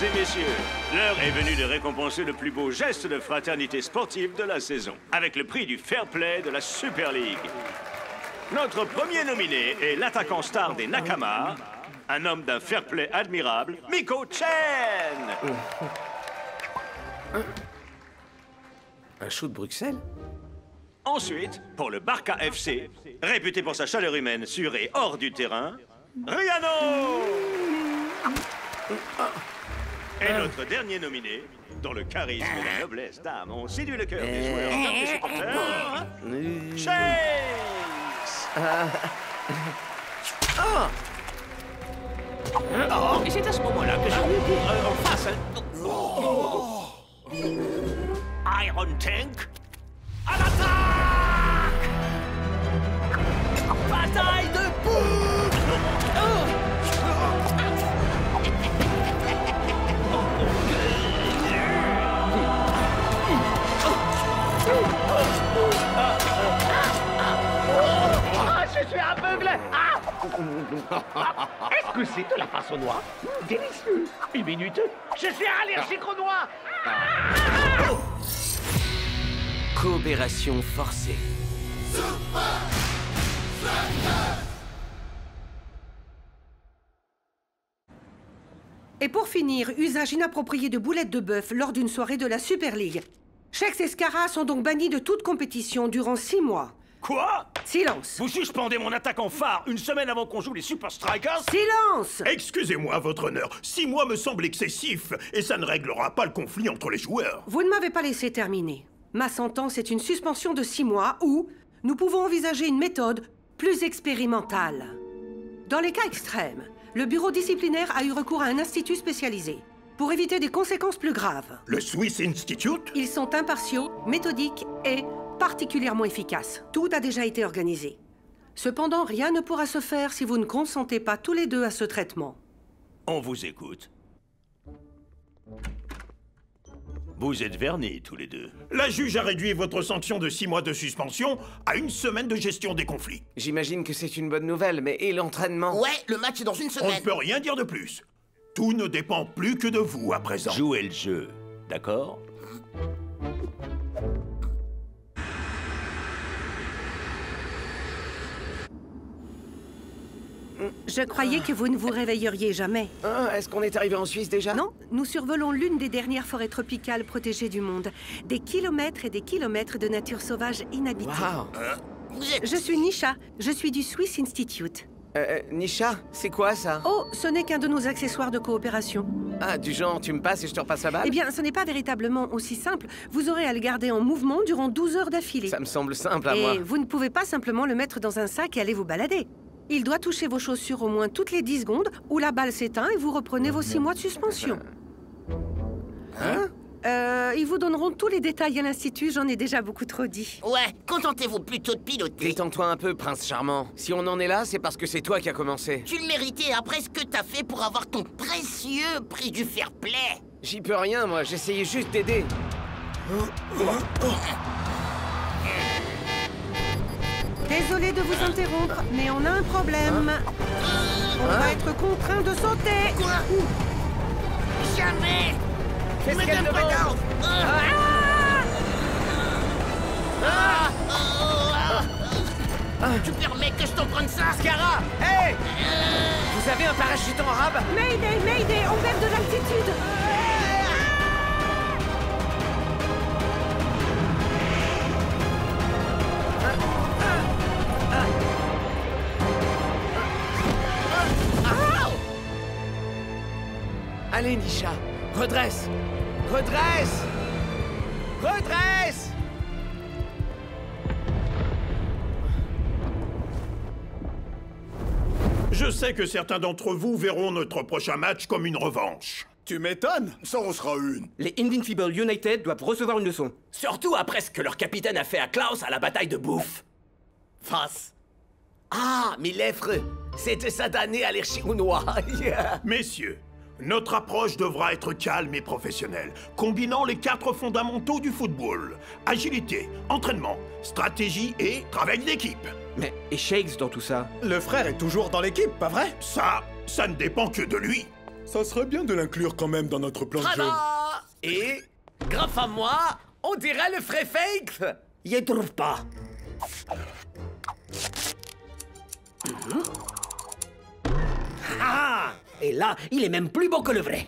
et messieurs, l'heure est venue de récompenser le plus beau geste de fraternité sportive de la saison, avec le prix du fair play de la Super League. Notre premier nominé est l'attaquant star des Nakama, un homme d'un fair play admirable, Miko Chen. Un show de Bruxelles? Ensuite, pour le Barca FC, réputé pour sa chaleur humaine sur et hors du terrain, Riano. Et notre dernier nominé, dont le charisme et la noblesse d'âme ont séduit le cœur des joueurs comme des supporters, Chase. Oh, et c'est à ce moment-là que j'ai vu en face Iron Tank à l'attaque! Bataille de boucle! Je suis aveugle! Est-ce que c'est de la face aux noix? Délicieux! Une minute! Je suis allergique aux noix! Coopération forcée. Et pour finir, usage inapproprié de boulettes de bœuf lors d'une soirée de la Super League. Shex et Scara sont donc bannis de toute compétition durant 6 mois. Quoi? Silence! Vous suspendez mon attaquant phare une semaine avant qu'on joue les Super Strikers? Silence! Excusez-moi, votre honneur. 6 mois me semble excessif, et ça ne réglera pas le conflit entre les joueurs. Vous ne m'avez pas laissé terminer. Ma sentence est une suspension de 6 mois ou nous pouvons envisager une méthode plus expérimentale. Dans les cas extrêmes, le bureau disciplinaire a eu recours à un institut spécialisé pour éviter des conséquences plus graves. Le Swiss Institute? Ils sont impartiaux, méthodiques et particulièrement efficaces. Tout a déjà été organisé. Cependant, rien ne pourra se faire si vous ne consentez pas tous les deux à ce traitement. On vous écoute. Vous êtes vernis tous les deux. La juge a réduit votre sanction de 6 mois de suspension à 1 semaine de gestion des conflits. J'imagine que c'est une bonne nouvelle, mais et l'entraînement? Ouais, le match est dans une On semaine. ne peut rien dire de plus. Tout ne dépend plus que de vous à présent. Jouez le jeu, d'accord? Je croyais que vous ne vous réveilleriez jamais. Ah, est-ce qu'on est arrivé en Suisse déjà? Non, nous survolons l'une des dernières forêts tropicales protégées du monde. Des kilomètres et des kilomètres de nature sauvage inhabitée. Waouh! Vous êtes... Je suis Nisha, je suis du Swiss Institute. Nisha, c'est quoi ça? Oh, ce n'est qu'un de nos accessoires de coopération. Ah, du genre, tu me passes et je te repasse la balle? Eh bien, ce n'est pas véritablement aussi simple. Vous aurez à le garder en mouvement durant 12 heures d'affilée. Ça me semble simple à moi. Et vous ne pouvez pas simplement le mettre dans un sac et aller vous balader. Il doit toucher vos chaussures au moins toutes les 10 secondes, ou la balle s'éteint et vous reprenez vos 6 mois de suspension. Hein? Ils vous donneront tous les détails à l'Institut, j'en ai déjà beaucoup trop dit. Ouais, contentez-vous plutôt de piloter. Détends-toi un peu, prince charmant. Si on en est là, c'est parce que c'est toi qui as commencé. Tu le méritais après ce que t'as fait pour avoir ton précieux prix du fair play. J'y peux rien, moi. J'essayais juste d'aider. Désolé de vous interrompre, mais on a un problème. On va être contraint de sauter. Quoi? Jamais. Qu'est-ce qu'elle Me donne pas demande? d'ordre. Tu permets que je t'en prenne ça? Scara! Hey! Vous avez un parachute en rab? Mayday, Mayday, on perd de l'altitude. Allez, Nisha, redresse! Redresse! Redresse! Je sais que certains d'entre vous verront notre prochain match comme une revanche. Tu m'étonnes, ça en sera une. Les Invincible United doivent recevoir une leçon. Surtout après ce que leur capitaine a fait à Klaus à la bataille de bouffe. Face. Ah, mes lèvres. C'était satané à l'air chinois. Yeah. Messieurs, notre approche devra être calme et professionnelle, combinant les 4 fondamentaux du football. Agilité, entraînement, stratégie et travail d'équipe. Mais et Shakes dans tout ça? Le frère est toujours dans l'équipe, pas vrai? Ça ne dépend que de lui. Ça serait bien de l'inclure quand même dans notre plan de jeu. Tada! Et, grâce à moi, on dirait le vrai fake. Y trouve pas. Ah! Et là, il est même plus beau que le vrai.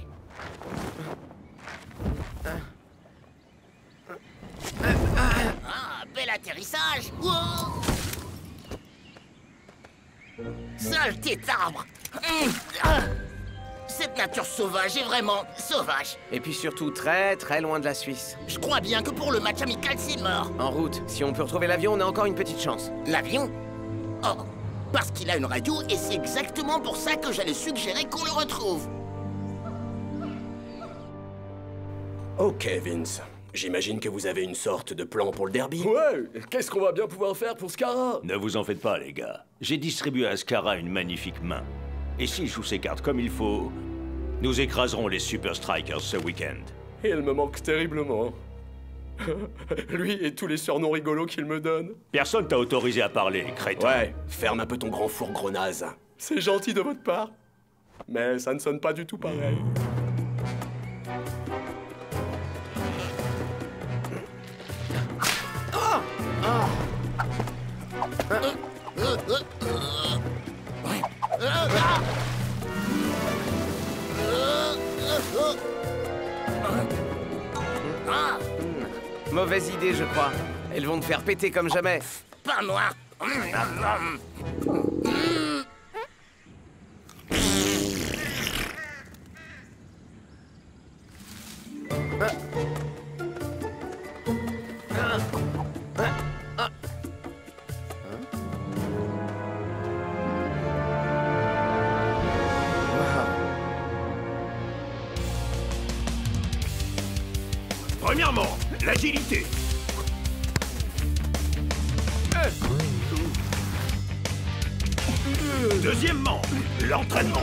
Ah, bel atterrissage. Wow. Saleté d'arbre. Cette nature sauvage est vraiment sauvage. Et puis surtout très très loin de la Suisse. Je crois bien que pour le match amical, c'est mort. En route, si on peut retrouver l'avion, on a encore une petite chance. L'avion? Oh, parce qu'il a une radio et c'est exactement pour ça que j'allais suggérer qu'on le retrouve. Ok, Vince. J'imagine que vous avez une sorte de plan pour le derby. Ouais, qu'est-ce qu'on va bien pouvoir faire pour Scara? Ne vous en faites pas, les gars. J'ai distribué à Scara une magnifique main. Et s'il joue ses cartes comme il faut, nous écraserons les Super Strikers ce week-end. Il me manque terriblement. Lui et tous les surnoms rigolos qu'il me donne. Personne t'a autorisé à parler, crétin. Ouais, Ferme un peu ton grand four, gros naze. c'est gentil de votre part. Mais ça ne sonne pas du tout pareil. Mauvaise idée, je crois. Elles vont te faire péter comme jamais. Pas moi. Premièrement, l'agilité. Deuxièmement, l'entraînement.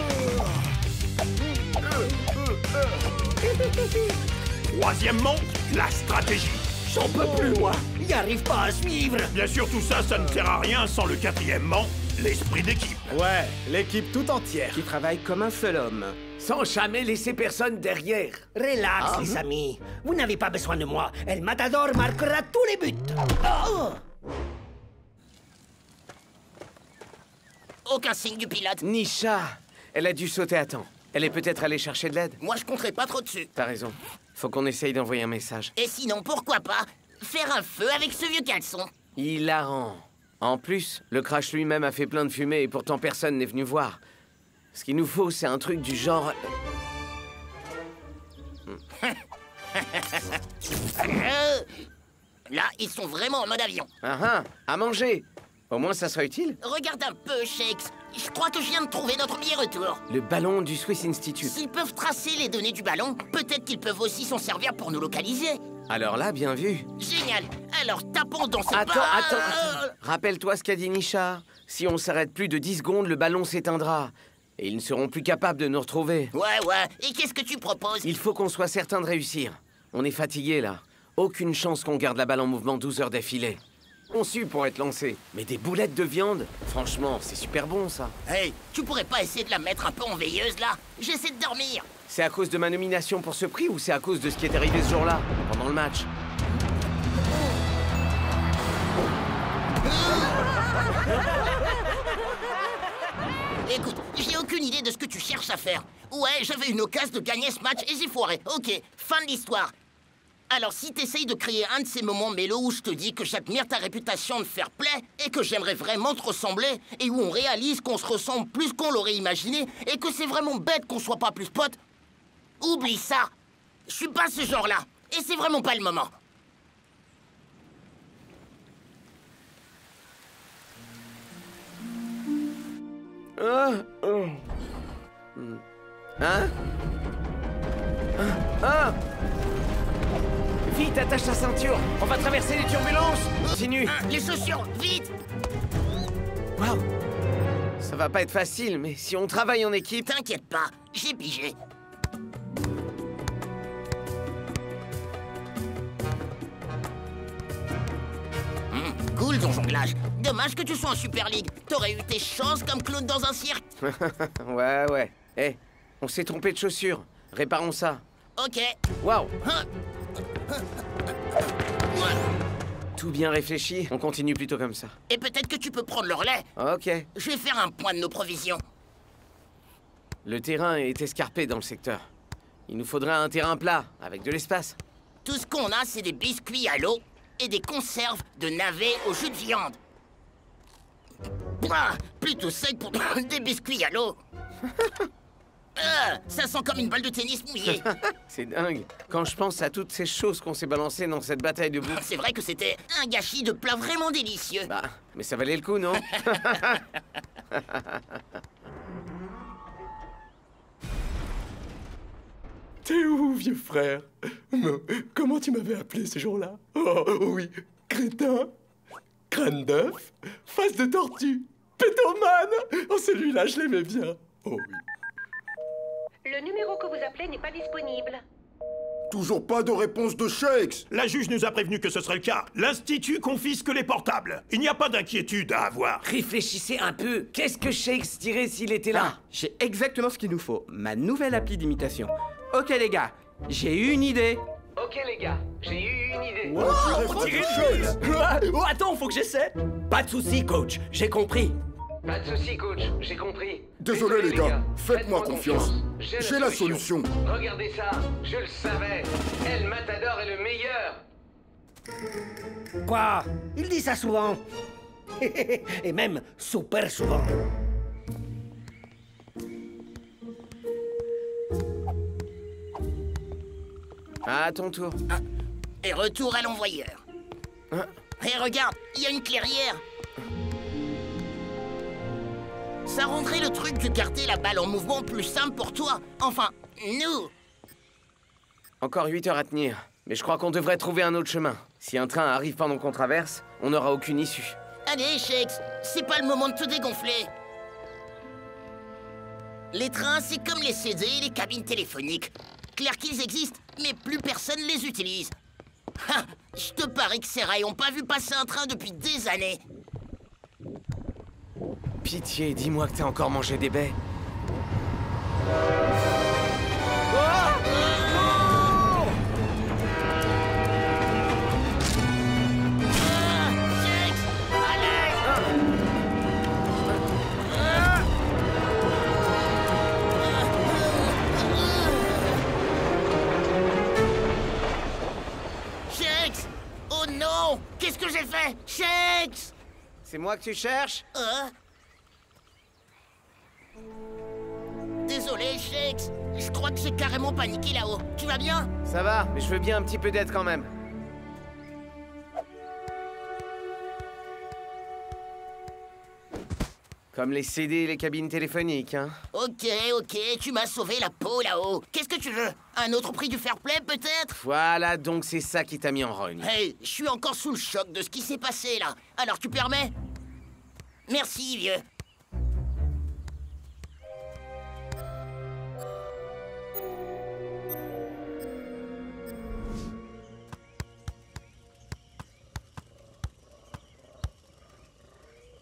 Troisièmement, la stratégie. J'en peux plus, moi. Il arrive pas à suivre. Bien sûr, tout ça, ça ne sert à rien sans le quatrièmement, l'esprit d'équipe. Ouais, l'équipe tout entière. Qui travaille comme un seul homme. Sans jamais laisser personne derrière. Relax, les amis. Vous n'avez pas besoin de moi. El Matador marquera tous les buts. Oh! Aucun signe du pilote. Nisha, elle a dû sauter à temps. Elle est peut-être allée chercher de l'aide. Moi, je compterai pas trop dessus. T'as raison. Faut qu'on essaye d'envoyer un message. Et sinon, pourquoi pas faire un feu avec ce vieux caleçon? Hilarant. En plus, le crash lui-même a fait plein de fumée et pourtant personne n'est venu voir. Ce qu'il nous faut, c'est un truc du genre... Là, ils sont vraiment en mode avion. Ah ah, à manger. Au moins, ça sera utile. Regarde un peu, Shakes. Je crois que je viens de trouver notre billet retour. Le ballon du Swiss Institute. S'ils peuvent tracer les données du ballon, peut-être qu'ils peuvent aussi s'en servir pour nous localiser. Alors là, bien vu. Génial. Alors tapons dans ce Attends. Rappelle-toi ce qu'a dit Nisha. Si on s'arrête plus de 10 secondes, le ballon s'éteindra. Et ils ne seront plus capables de nous retrouver. Ouais. Et qu'est-ce que tu proposes? Il faut qu'on soit certain de réussir. On est fatigué là. Aucune chance qu'on garde la balle en mouvement 12 heures d'affilée. Conçu pour être lancé. Mais des boulettes de viande, franchement, c'est super bon ça. Hey, tu pourrais pas essayer de la mettre un peu en veilleuse là? J'essaie de dormir. C'est à cause de ma nomination pour ce prix ou c'est à cause de ce qui est arrivé ce jour-là, pendant le match? Écoute, j'ai aucune idée de ce que tu cherches à faire. Ouais, j'avais une occasion de gagner ce match et j'ai foiré. Ok, fin de l'histoire. Alors si t'essayes de créer un de ces moments mélos où je te dis que j'admire ta réputation de fair play et que j'aimerais vraiment te ressembler et où on réalise qu'on se ressemble plus qu'on l'aurait imaginé et que c'est vraiment bête qu'on soit pas plus potes, oublie ça. Je suis pas ce genre-là et c'est vraiment pas le moment. Hein? Vite, attache ta ceinture. On va traverser les turbulences. Continue. Les chaussures, vite. Waouh. Ça va pas être facile, mais si on travaille en équipe... T'inquiète pas, j'ai pigé. Cool ton jonglage. Dommage que tu sois en Super League. T'aurais eu tes chances comme clown dans un cirque. Ouais. Eh, On s'est trompé de chaussures. Réparons ça. Ok. Waouh. Tout bien réfléchi. On continue plutôt comme ça. Et peut-être que tu peux prendre le relais. Ok. Je vais faire un point de nos provisions. Le terrain est escarpé dans le secteur. Il nous faudrait un terrain plat, avec de l'espace. Tout ce qu'on a, c'est des biscuits à l'eau et des conserves de navets au jus de viande. Ah, plutôt sec pour des biscuits à l'eau. Ça sent comme une balle de tennis mouillée. C'est dingue. Quand je pense à toutes ces choses qu'on s'est balancées dans cette bataille de bouffe. C'est vrai que c'était un gâchis de plat vraiment délicieux. Bah, mais ça valait le coup, non? T'es où, vieux frère? Comment tu m'avais appelé ce jour-là? Oh oui, crétin, crâne d'œuf, face de tortue, pétomane. Oh, celui-là, je l'aimais bien. Oh oui. Le numéro que vous appelez n'est pas disponible. Toujours pas de réponse de Shakes. La juge nous a prévenu que ce serait le cas. L'Institut confisque les portables. Il n'y a pas d'inquiétude à avoir. Réfléchissez un peu. Qu'est-ce que Shakes dirait s'il était là? Ah, j'ai exactement ce qu'il nous faut. Ma nouvelle appli d'imitation. Ok les gars, j'ai eu une idée. Ok les gars, j'ai eu une idée. On dirait une chose. Oh, attends, faut que j'essaie. Pas de soucis, coach. J'ai compris. Pas de soucis, coach, j'ai compris. Désolé les gars, faites-moi confiance. J'ai la solution. Regardez ça, je le savais. El Matador est le meilleur. Quoi? Il dit ça souvent. Et même super souvent. À ton tour. Ah, et retour à l'envoyeur. Et regarde, il y a une clairière. Ça rendrait le truc de garder la balle en mouvement plus simple pour toi. Enfin, nous. Encore 8 heures à tenir. Mais je crois qu'on devrait trouver un autre chemin. Si un train arrive pendant qu'on traverse, on n'aura aucune issue. Allez, Shakes, c'est pas le moment de te dégonfler. Les trains, c'est comme les CD et les cabines téléphoniques. Clair qu'ils existent, mais plus personne les utilise. Ha! Je te parie que ces rails ont pas vu passer un train depuis des années. Pitié, dis-moi que t'as encore mangé des baies. Shakes! Oh non! Qu'est-ce que j'ai fait? Shakes! C'est moi que tu cherches? Désolé, Shakes. Je crois que j'ai carrément paniqué là-haut. Tu vas bien? Ça va, mais je veux bien un petit peu d'aide quand même. Comme les CD et les cabines téléphoniques, hein. Ok, tu m'as sauvé la peau là-haut. Qu'est-ce que tu veux? Un autre prix du fair play, peut-être? Voilà, donc c'est ça qui t'a mis en rogne. Hey, je suis encore sous le choc de ce qui s'est passé là. Alors tu permets? Merci, vieux.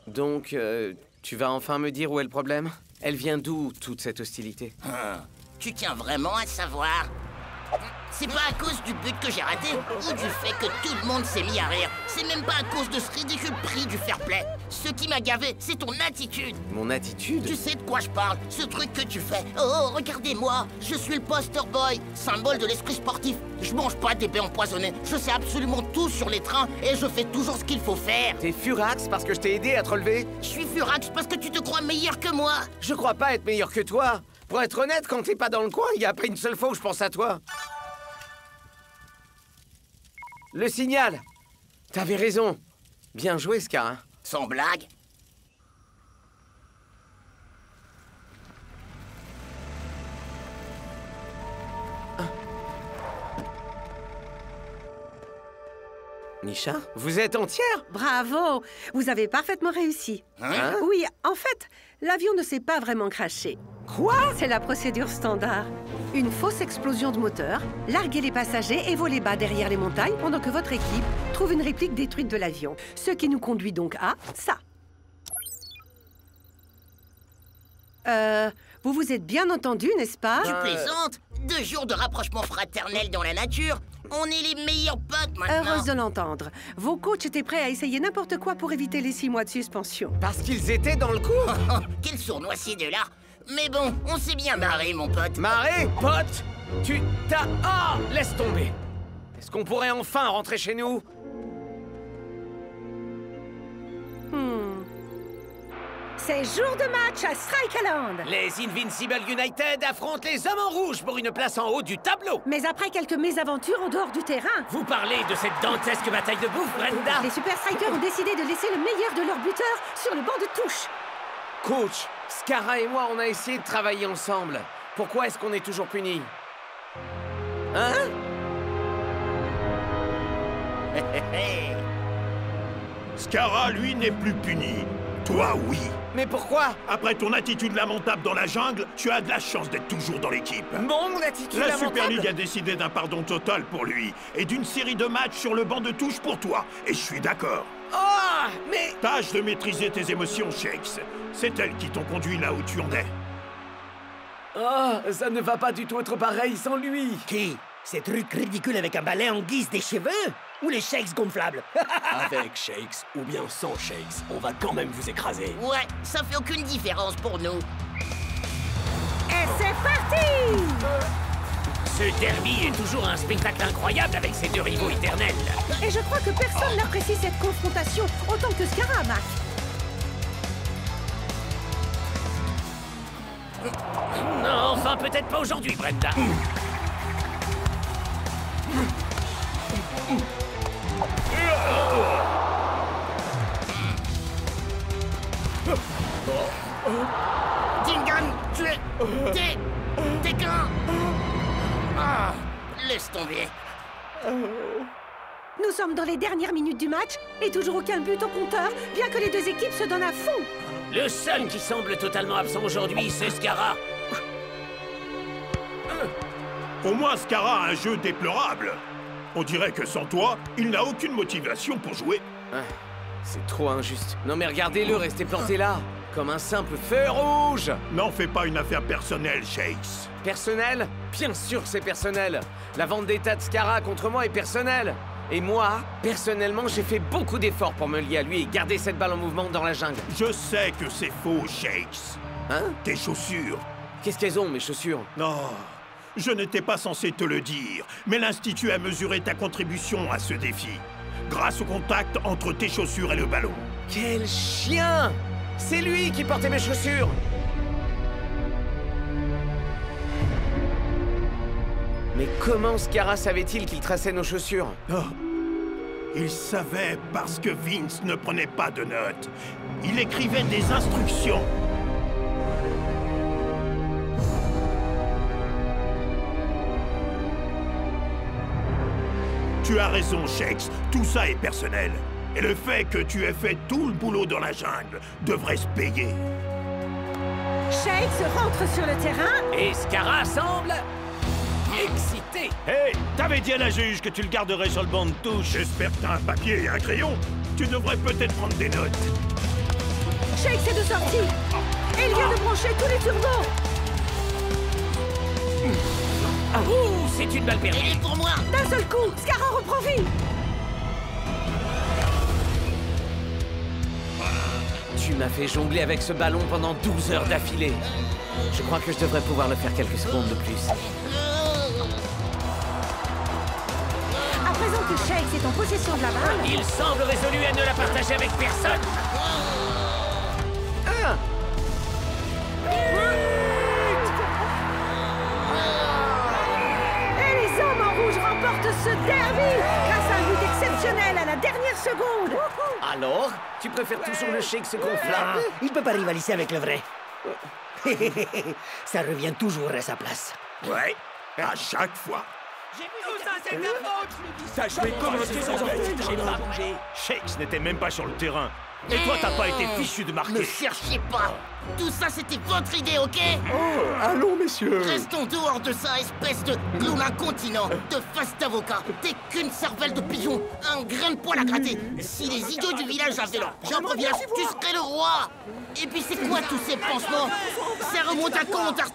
Donc, tu vas enfin me dire où est le problème? Elle vient d'où, toute cette hostilité? Tu tiens vraiment à savoir? C'est pas à cause du but que j'ai raté ou du fait que tout le monde s'est mis à rire. C'est même pas à cause de ce ridicule prix du fair play. Ce qui m'a gavé, c'est ton attitude. Mon attitude? Tu sais de quoi je parle? Ce truc que tu fais. Oh, regardez-moi, je suis le poster boy, symbole de l'esprit sportif. Je mange pas des baies empoisonnées. Je sais absolument tout sur les trains et je fais toujours ce qu'il faut faire. T'es furax parce que je t'ai aidé à te relever? Je suis furax parce que tu te crois meilleur que moi. Je crois pas être meilleur que toi. Pour être honnête, quand t'es pas dans le coin, il y a pas une seule fois où je pense à toi. Le signal! T'avais raison. Bien joué, Scar. Hein. Sans blague. Nisha, vous êtes entière? Bravo! Vous avez parfaitement réussi. Hein? Oui, en fait, l'avion ne s'est pas vraiment crashé. Quoi? C'est la procédure standard. Une fausse explosion de moteur, larguer les passagers et voler bas derrière les montagnes pendant que votre équipe trouve une réplique détruite de l'avion. Ce qui nous conduit donc à ça. Vous vous êtes bien entendus, n'est-ce pas? Tu plaisantes? 2 jours de rapprochement fraternel dans la nature. On est les meilleurs potes maintenant. Heureuse de l'entendre. Vos coachs étaient prêts à essayer n'importe quoi pour éviter les 6 mois de suspension. Parce qu'ils étaient dans le coup. Quel sournois ces deux-là. Mais bon, on s'est bien marré, mon pote. Marré, pote? Tu t'as... Ah, laisse tomber. Est-ce qu'on pourrait enfin rentrer chez nous? C'est jour de match à Strike Island. Les Invincible United affrontent les Hommes en Rouge pour une place en haut du tableau. Mais après quelques mésaventures en dehors du terrain... Vous parlez de cette dantesque bataille de bouffe, Brenda? Les Super Strikers ont décidé de laisser le meilleur de leur buteur sur le banc de touche. Coach, Scarra et moi, on a essayé de travailler ensemble. Pourquoi est-ce qu'on est toujours punis? Hein? Scarra, lui, n'est plus puni. Toi, oui. Mais pourquoi? Après ton attitude lamentable dans la jungle, tu as de la chance d'être toujours dans l'équipe. Mon attitude La lamentable? Super League a décidé d'un pardon total pour lui et d'une série de matchs sur le banc de touche pour toi. Et je suis d'accord. Oh, mais... Tâche de maîtriser tes émotions, Shakes. C'est elles qui t'ont conduit là où tu en es. Oh, ça ne va pas du tout être pareil sans lui. Qui? Ces trucs ridicules avec un balai en guise des cheveux? Ou les shakes gonflables? Avec Shakes ou bien sans Shakes, on va quand même vous écraser. Ouais, ça fait aucune différence pour nous. Et c'est parti! Ce derby est toujours un spectacle incroyable avec ces 2 rivaux éternels. Et je crois que personne n'apprécie cette confrontation autant que Scarra, Mac. Non, enfin peut-être pas aujourd'hui, Brenda. Dingan, tu es... T'es qu'un... Ah, laisse tomber. Nous sommes dans les dernières minutes du match et toujours aucun but au compteur, bien que les 2 équipes se donnent à fond. Le seul qui semble totalement absent aujourd'hui, c'est Scarra. Au moins, Scarra a un jeu déplorable. On dirait que sans toi, il n'a aucune motivation pour jouer. Ah, c'est trop injuste. Non mais regardez-le rester planté là, comme un simple feu rouge. N'en fais pas une affaire personnelle, Shakes. Personnel? Bien sûr c'est personnel. La vendetta de Scarra contre moi est personnelle. Et moi, personnellement, j'ai fait beaucoup d'efforts pour me lier à lui et garder cette balle en mouvement dans la jungle. Je sais que c'est faux, Shakes. Hein? Tes chaussures. Qu'est-ce qu'elles ont, mes chaussures? Non, je n'étais pas censé te le dire, mais l'Institut a mesuré ta contribution à ce défi, grâce au contact entre tes chaussures et le ballon. Quel chien! C'est lui qui portait mes chaussures! Mais comment Scarra savait-il qu'il traçait nos chaussures? Oh. Il savait parce que Vince ne prenait pas de notes. Il écrivait des instructions. Tu as raison, Shakes. Tout ça est personnel. Et le fait que tu aies fait tout le boulot dans la jungle devrait se payer. Shakes rentre sur le terrain. Et Scarra semble... excité. Hey, t'avais dit à la juge que tu le garderais sur le banc de touche. J'espère que t'as un papier et un crayon. Tu devrais peut-être prendre des notes. Shakes est de sortie. Et il vient de brancher tous les turbos. Ouh, c'est une balle perdue. Elle est pour moi. D'un seul coup, Scarra reprend vie. Tu m'as fait jongler avec ce ballon pendant 12 heures d'affilée. Je crois que je devrais pouvoir le faire quelques secondes de plus. À présent que Shakes est en possession de la balle... Il semble résolu à ne la partager avec personne. Ah! Et les Hommes en Rouge remportent ce derby grâce à un but exceptionnel à la dernière seconde. Alors, tu préfères toujours le Shakes gonflable? Il peut pas rivaliser avec le vrai. Ça revient toujours à sa place. Ouais, à chaque fois. J'ai vu tout ça, c'est ta faute. T'as joué comme un sans j'ai pas bougé. Shakes n'était même pas sur le terrain. Et toi, t'as pas été fichu de Ne marquer. cherchez pas. Tout ça, c'était votre idée, ok? Oh, allons, messieurs. Restons dehors de ça, espèce de clown incontinent, de face d'avocat. T'es qu'une cervelle de pigeon, un grain de poil à gratter. Si les idiots du village avaient leur propre village, tu serais le roi. Et puis c'est quoi tous ces pansements? Ça remonte à quand on t'a retiré